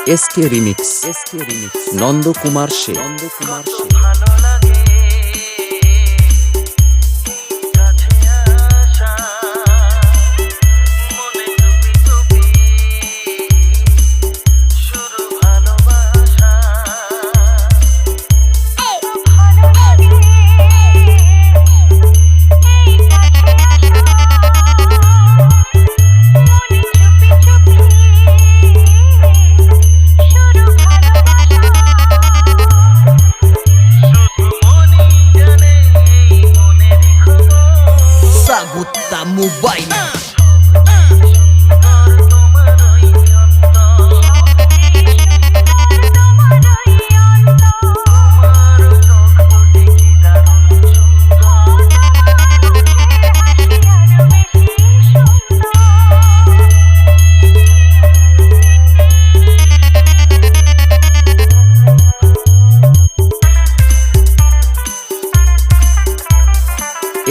SK remix Nandkumar সে Mobile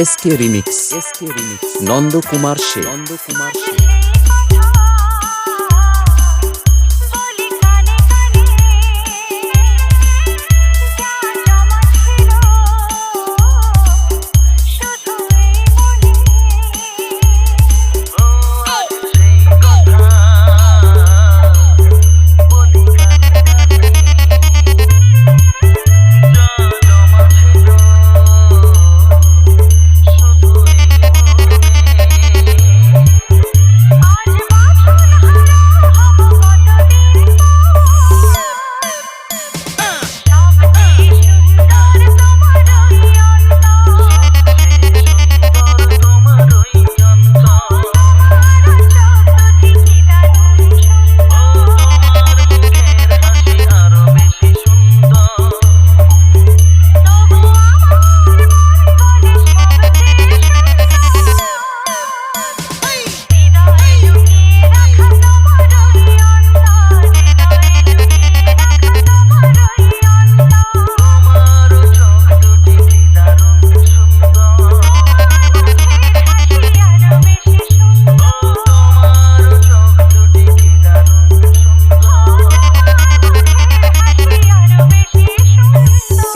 SK remix Nandkumar সে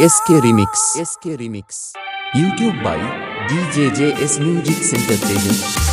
SK remix YouTube by DJJS music entertainment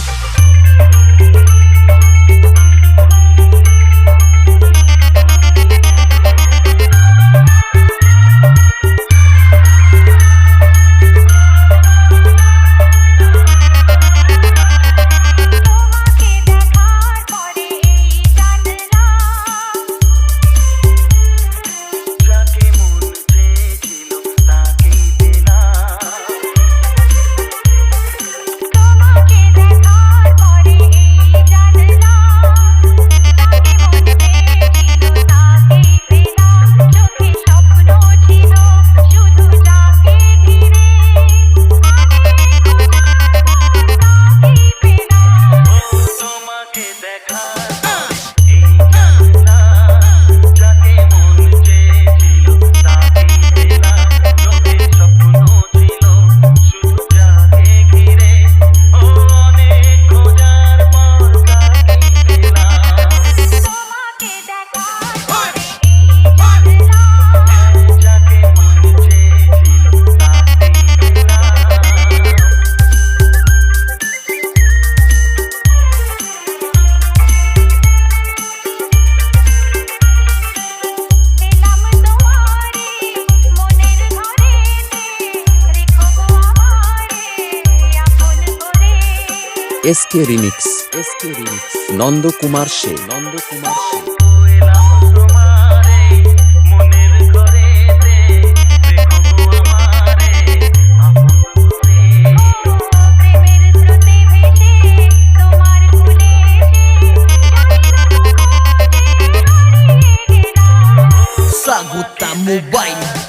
SK remix Nandkumar से Saguta Mobile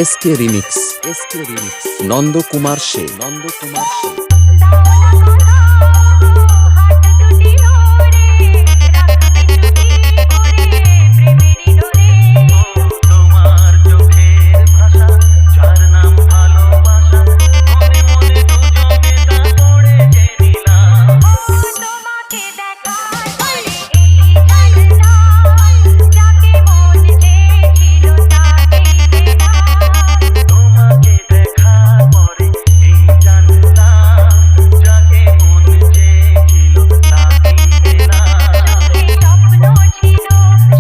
SK remix Nandkumar সে তোমার চোখের ভাষা যার নাম ভালোবাসা মনে মনে দুজনে তা পড়ে জেনিলাম তোমাকে দেখার পরে এই জানলাম যাকে মন চেয়েছিল তাকেই পেলাম তোমাকে দেখার পরে এই জানলাম যাকে মন চেয়েছিল তাকেই পেলাম চোখে স্বপ্ন ছিল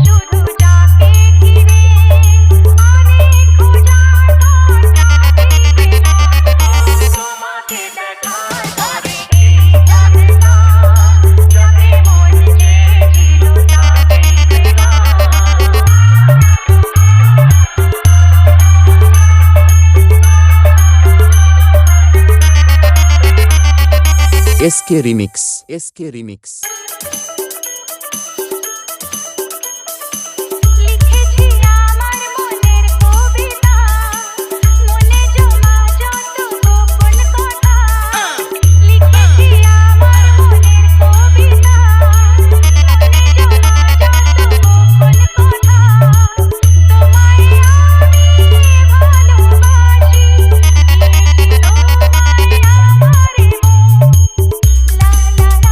শুধু যাকে ঘিরে অনেক খোঁজার পর তাকেই পেলাম তোমাকে দেখার পরে এই জানলাম যাকে মন চেয়েছিল তাকেই এসকে রিমিক্স লিখেছি আমার মনের কবিতা মনে জমা যত গোপন কথা লিখেছি আমার মনের কবিতা মনে জমা যত গোপন কথা তোমায় আমি ভালোবাসি দিয়েছি তোমায় আমারে মন লা লা লা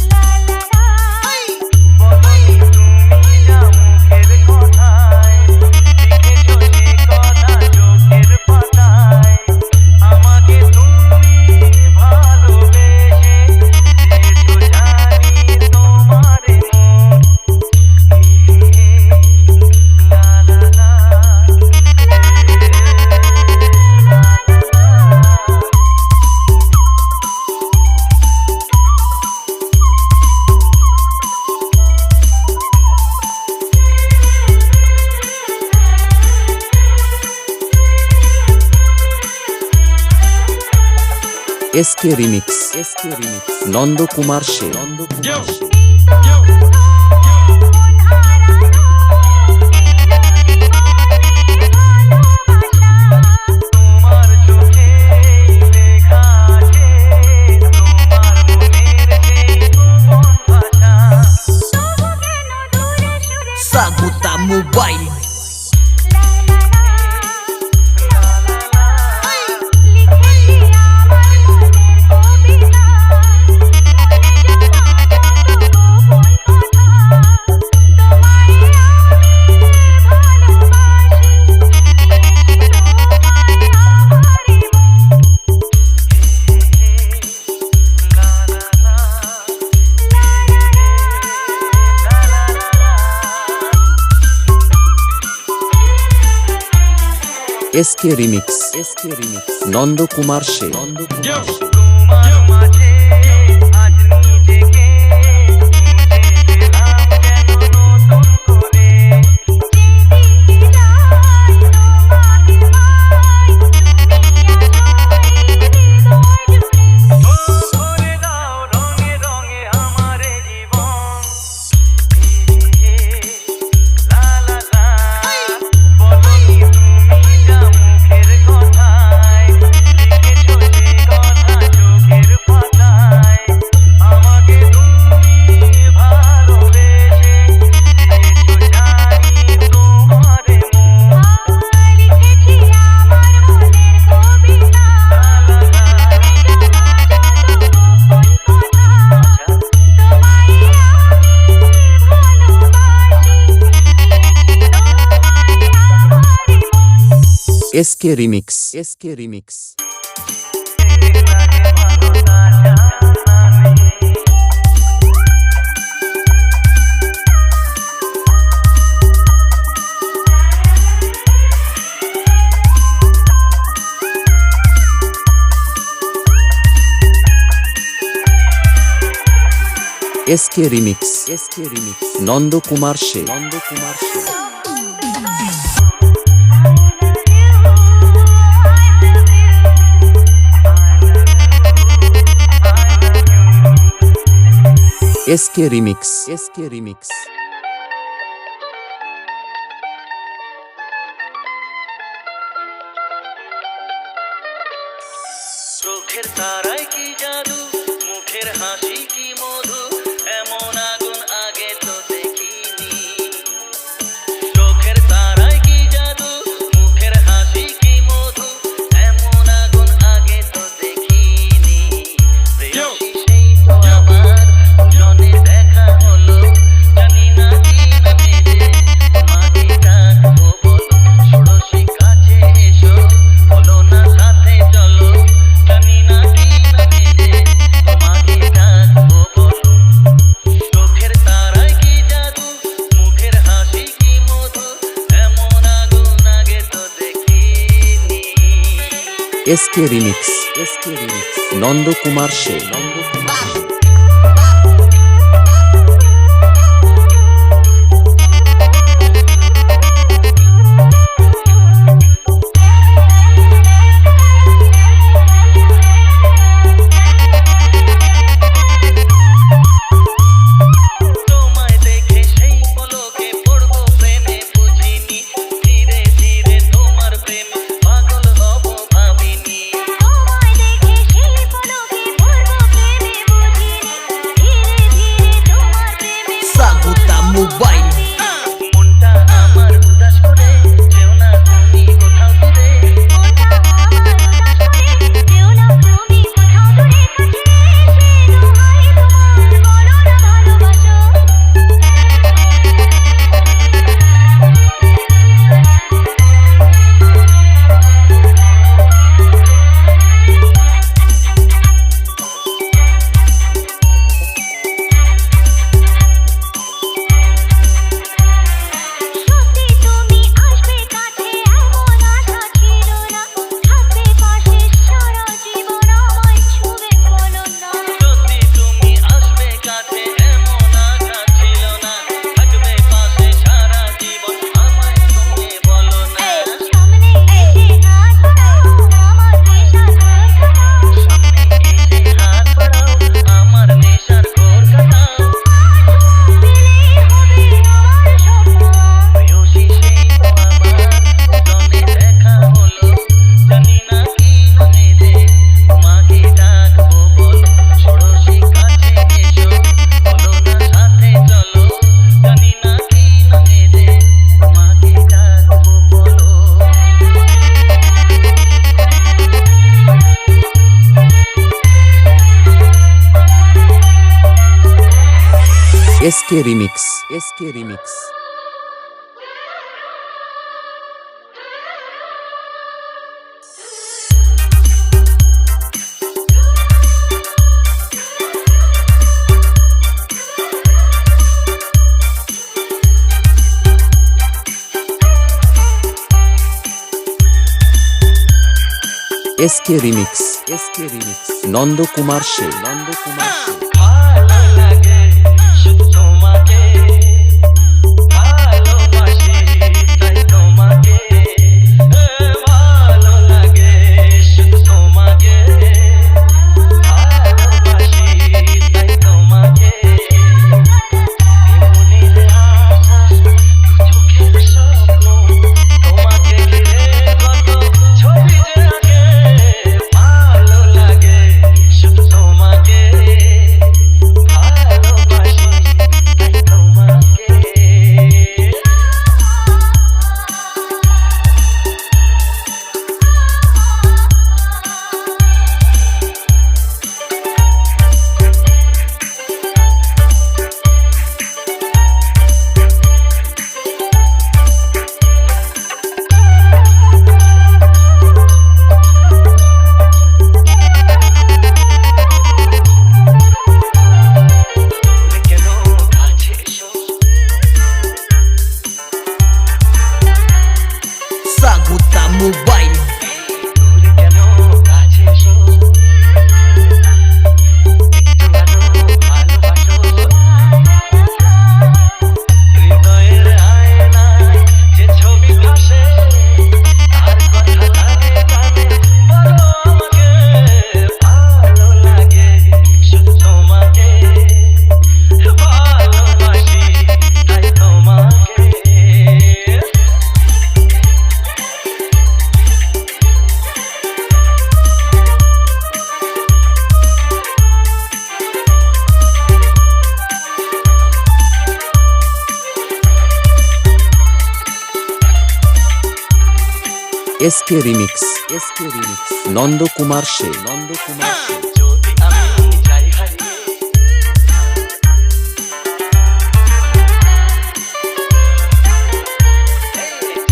লা লা লা বলনি তুমি যা মুখের কথায় লিখেছো সে কথা চোখের পাতায় আমাকে তুমি ভালোবেসে দিয়েছো জানি তোমারে মন লা লা লা এসকে রিমিক্স নন্দকুমার সে মন হারানো এই নদী ভালোবাসা তোমার চোখে লেখা আছে তোমার মনের সেই গোপন ভাষা তবু কেন দূরে সুরে Saguta Mobile লা লা লা লিখেছি আমার মনের কবিতা মনে জমা যত গোপন কথা তোমায় আমি ভালোবাসি দিয়েছি তোমায় আমারে মন লা লা লা এসকে রিমিক্স নন্দকুমার সে তোমার মাঝে আজ নিজেকে খুঁজে পেলাম যেন নতুন করে যেদিকে যাই তোমাকে পাই তুমি আছো এই হৃদয় জুড়ে ও ভরে দাও রঙে রঙে আমারে জীবন লা লা লা বলনি তুমি যা মুখের কথায় লিখেছো সে কথা চোখের পাতায় আমাকে তুমি ভালোবেসে দিয়েছো জানি তোমারে মন লিখেছি আমার মনের কবিতা মনে জমা যত গোপন কথা তোমায় আমি ভালোবাসি দিয়েছি তোমায় আমারে মন এসকে রিমিক্স লাগে ভালো তাজা এসকে রিমিক্স নন্দকুমার সে SK remix SK remix Nandkumar সে তোমায় দেখে সেই পলকে পড়বো প্রেমে বুঝিনি ধীরে ধীরে তোমার প্রেমে পাগল হব ভাবিনি তোমায় দেখে সেই পলকে পড়বো প্রেমে বুঝিনি ধীরে ধীরে তোমার প্রেমে Saguta Mobile মনটা আমার উদাস করে যেও না তুমি কোথাও দূরে মনটা আমার উদাস করে যেও না তুমি কোথাও দূরে কাছে এসে দোহাই তোমার বলো না ভালোবাসো সত্যি তুমি আসবে কাছে এমন আশা ছিল না থাকবে পাশে সারা জীবন আমায় ছুঁবে বলো না সত্যি তুমি আসবে কাছে এমন আশা ছিল না থাকবে পাশে সারা জীবন আমায় তুমি বলো না সামনে এসে হাত বাড়াও আমার নেশার ঘর কাটাও এসে হাত বাড়াও আমার নেশার ঘোর কাটাও পেলেই হবে আমার স্বপ্ন প্রেয়সী সেই তো আমার জনে দেখা হলো জানি না কি নামেতে তোমাকে ডাকবো বল ষোড়শী কাছে এসো বলো না সাথে চলো জানি না কি নামেতে তোমাকে ডাকবো বলো এসকে রিমিক্স নন্দকুমার সে ভালো লাগে শুধু তোমাকে ভালোবাসি তাই তোমাকে ভালো লাগে শুধু তোমাকে ভালোবাসি তাই তোমাকে মনের আশা চোখের স্বপ্ন তোমাকে ঘিরে কত ছবি যে আঁকে ভালো লাগে শুধু তোমাকে ভালোবাসি তাই তোমাকে কেন কাছে এসো Saguta Mobile দূরে কেন কাছে এসো একটু আরো ভালোবাসো হৃদয়ের আয়নায় যে ছবি ভাসে তার কথা গানে গানে বলো আমাকে ভালো লাগে শুধু তোমাকে ভালোবাসি তাই তোমাকে এসকে রিমিক্স নন্দকুমার সে যদি আমি যাই হারিয়ে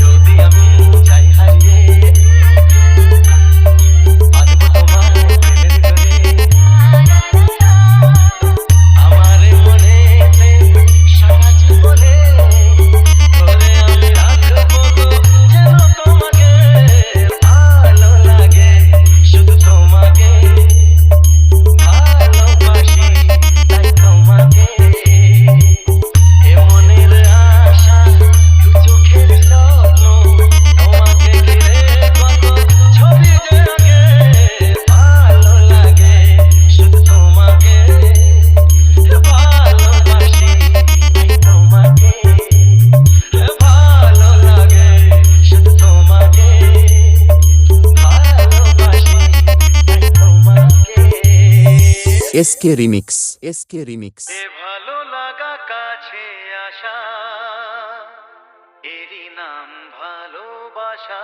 যদি আমি যাই হারিয়ে বাঁধবো তোমার প্রেমের ডোরে আমার মনেতে সারা জীবনে ধরে আমি রাখবো গো যেন তোমাকে ভালো লাগে এসকে রিমিক্স, এসকে রিমিক্স। এ ভালো লাগা কাছে আসা, এরই নাম ভালোবাসা।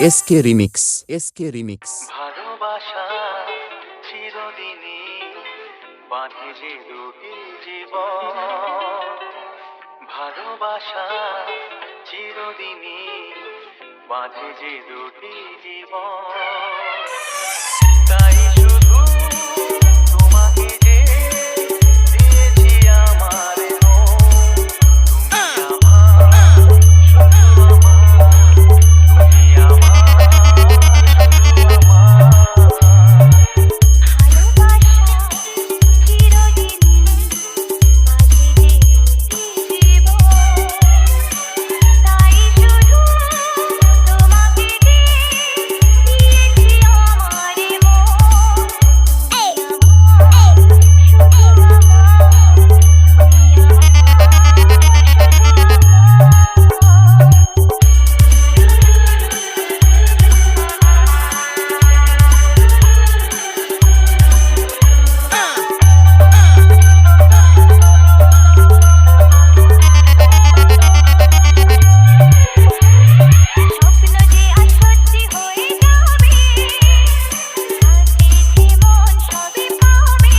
SK remix, SK remix. ভালোবাসা চিরদিনই বাঁধে যে দুটি জীবন, ভালোবাসা চিরদিনই বাঁধে যে দুটি জীবন। তাই শুধু তোমাকে যে দিয়েছি আমার মন, তুমি আমার, শুধু আমার, তুমি আমার, শুধু আমার। ভালোবাসা চিরদিনই মাঝে যে দুটি জীবন, তাই শুধু তোমাকে যে দিয়েছি আমার মন, শুধু আমার, তুমি স্বপ্ন যে আজ সত্যি হয়ে যাবে, সাথে যে মন সবে পাবে।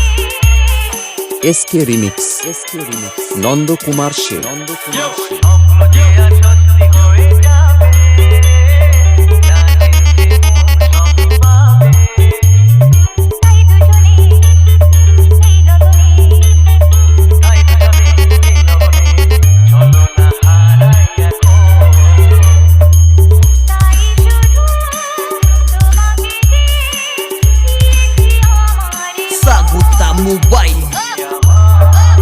SK remix, SK remix. Nandkumar সে, নন্দকুমার সে। স্বপ্ন যে আজ সত্যি হয়ে যাবে, জানে যে মন সব পাবে। তাই দুজনে এই লগনে, তাই দুজনে এই লগনে চলো না হারাই এখন। তাই শুধু তোমাকে যে দিয়েছি আমার মন। Saguta Mobile. তুমি আমার,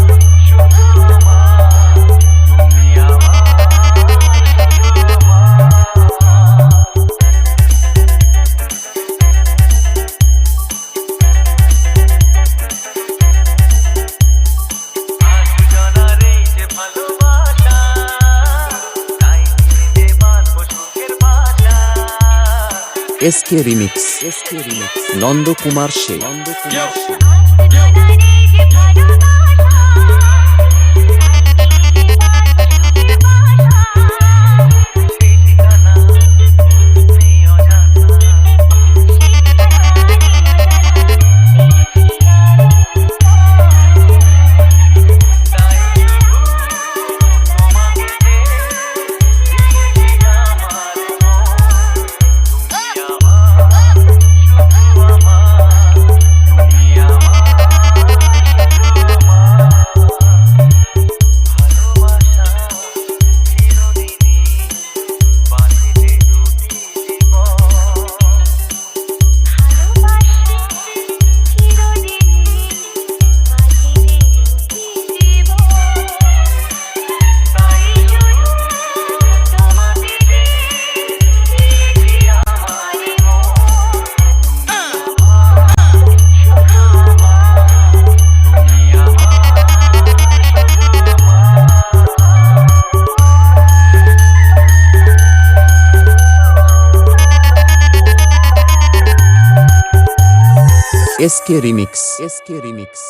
শুধু আমার, তুমি আমার, শুধু আমার। আজ দুজনার এই যে ভালোবাসা, তাই নিয়ে যে বাঁধবো সুখের বাসা। SK remix, SK remix. Nandkumar সে, নন্দকুমার সে। আজ দুজনার এই যে ভালোবাসা, তাই নিয়ে যে বাঁধবো সুখের বাসা। সেই ঠিকানা নেই অজানা, সেই ঠিকানা নেই অজানা, তাই শুধু তোমাকে যে দিয়েছি আমার মন। তুমি আমার, শুধু আমার, তুমি আমার, শুধু আমার। ভালোবাসা চিরদিনই বাঁধে যে দুটি জীবন। ভালোবাসা চিরদিনই মাঝে যে দুটি জীবন, তাই শুধু তোমাকে যে দিয়েছি আমার মন। শুধু আমার, তুমি আমার, শুধু আমার। SK remix, SK remix.